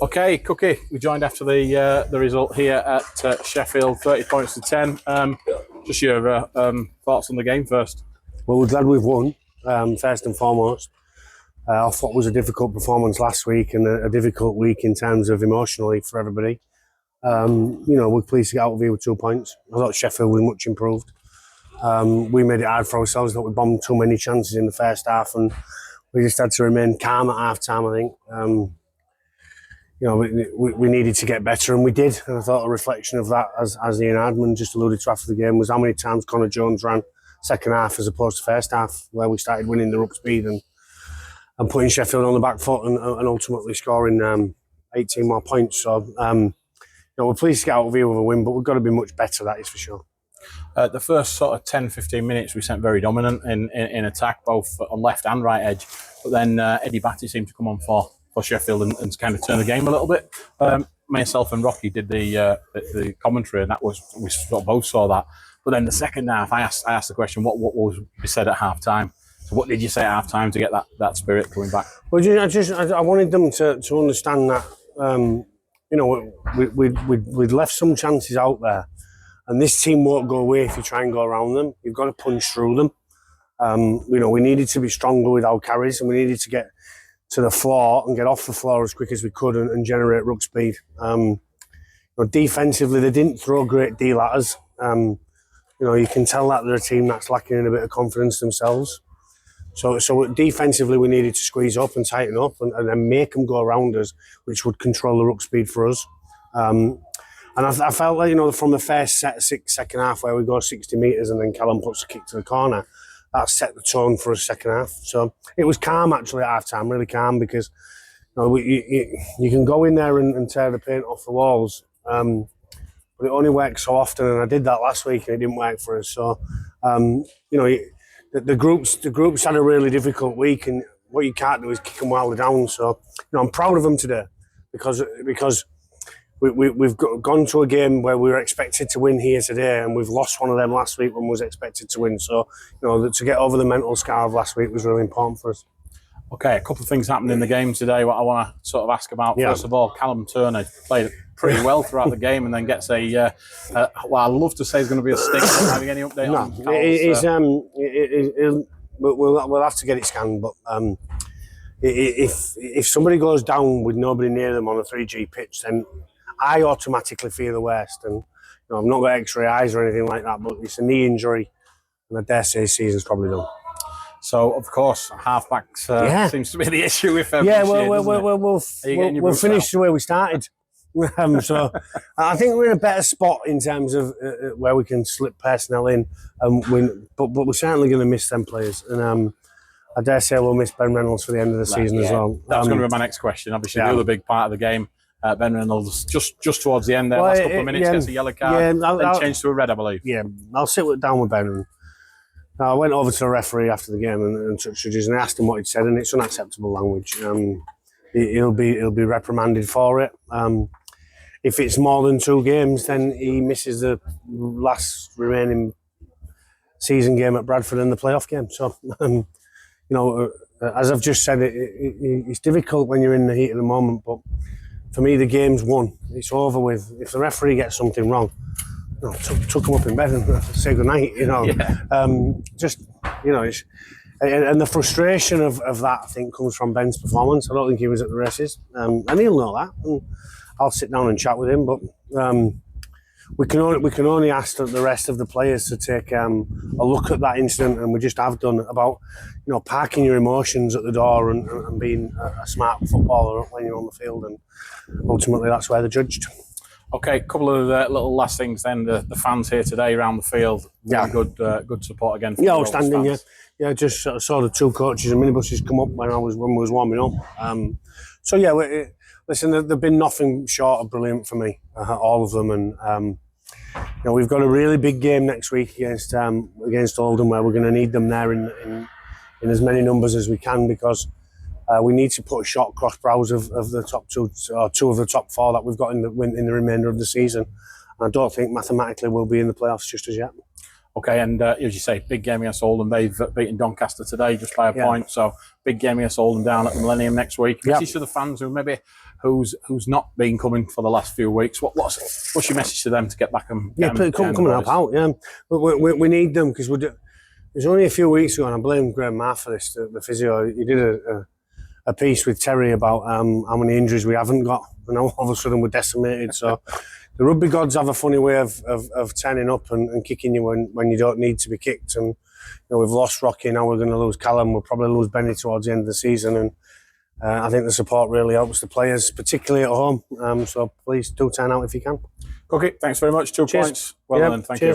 Okay, Cookie, we joined after the result here at Sheffield, 30 points to 10. Just your thoughts on the game first. Well, we're glad we've won, first and foremost. I thought it was a difficult performance last week and a difficult week in terms of emotionally for everybody. We're pleased to get out of here with 2 points. I thought Sheffield was much improved. We made it hard for ourselves. I thought we bombed too many chances in the first half and we just had to remain calm at half-time, I think. We needed to get better, and we did. And I thought a reflection of that, as Ian Hardman just alluded to after the game, was how many times Connor Jones ran second half as opposed to first half, where we started winning the ruck speed and putting Sheffield on the back foot and ultimately scoring 18 more points. So, we're pleased to get out of here with a win, but we've got to be much better, that is for sure. The first sort of 10-15 minutes we sent very dominant in attack, both on left and right edge. But then Eddie Batty seemed to come on for Sheffield and kind of turn the game a little bit. Myself and Rocky did the commentary, and that was, we sort of both saw that. But then the second half, I asked the question, what was said at half time? So what did you say at half time to get that spirit coming back? Well, I wanted them to understand that we'd left some chances out there, and this team won't go away if you try and go around them. You've got to punch through them. We needed to be stronger with our carries, and we needed to get to the floor and get off the floor as quick as we could and generate ruck speed. Defensively, they didn't throw a great deal at us. You can tell that they're a team that's lacking in a bit of confidence themselves. So defensively, we needed to squeeze up and tighten up and then make them go around us, which would control the ruck speed for us. And I felt like, from the first second half where we go 60 metres and then Callum puts a kick to the corner, that set the tone for a second half. So it was calm actually at half time, really calm, because you can go in there and tear the paint off the walls, but it only works so often. And I did that last week and it didn't work for us. So the groups had a really difficult week, and what you can't do is kick them while they're down. So I'm proud of them today because we've gone to a game where we were expected to win here today, and we've lost one of them last week when we was expected to win. So, to get over the mental scar of last week was really important for us. Okay, a couple of things happened in the game today. What I want to sort of ask about, first of all, Callum Turner played pretty well throughout the game, and then gets I love to say it's going to be a stick. Having any update on Callum's, we'll have to get it scanned, but if somebody goes down with nobody near them on a 3G pitch, then I automatically fear the worst, and I've not got X-ray eyes or anything like that, but it's a knee injury, and I dare say season's probably done. So of course, halfbacks seems to be the issue with we'll finish the way we started. So I think we're in a better spot in terms of where we can slip personnel in, but we're certainly going to miss them players, and I dare say we'll miss Ben Reynolds for the end of the season as well. That's going to be my next question. Obviously, the other big part of the game. Ben Reynolds, just towards the end there, last couple of minutes, gets a yellow card, then changed to a red, I believe. Yeah, I'll sit down with Ben. And I went over to the referee after the game and touched judges, and I asked him what he'd said, and it's unacceptable language. He'll be reprimanded for it. If it's more than 2 games, then he misses the last remaining season game at Bradford and the playoff game. So, as I've just said, it's difficult when you're in the heat of the moment, but for me, the game's won. It's over with. If the referee gets something wrong, tuck him up in bed and say goodnight. And the frustration of that, I think, comes from Ben's performance. I don't think he was at the races, and he'll know that. And I'll sit down and chat with him, but we can only ask the rest of the players to take a look at that incident, and we just have done, about parking your emotions at the door and being a smart footballer when you're on the field, and ultimately that's where they're judged. Okay, a couple of little last things then. The fans here today around the field, good support again. For outstanding. Just saw the 2 coaches and minibuses come up when we was warming up. Listen, they've been nothing short of brilliant for me, all of them, and we've got a really big game next week against Oldham, where we're going to need them there in as many numbers as we can, because we need to put a shot across brows of the top 2 or 2 of the top 4 that we've got in the remainder of the season. And I don't think mathematically we'll be in the playoffs just as yet. Okay, and as you say, big game against Oldham. They've beaten Doncaster today just by a point, so big game against Oldham down at the Millennium next week. Message to the fans who maybe who's not been coming for the last few weeks. What's your message to them to get back and come and help out? Yeah, but we need them because it was only a few weeks ago, and I blame Graham Marr for this. The physio, he did a piece with Terry about how many injuries we haven't got, and now all of a sudden we're decimated. So the rugby gods have a funny way of turning up and kicking you when you don't need to be kicked. And we've lost Rocky, now we're going to lose Callum. We'll probably lose Benny towards the end of the season, and I think the support really helps the players, particularly at home. So please do turn out if you can. Okay, thanks very much. 2 points. Well done. Thank you.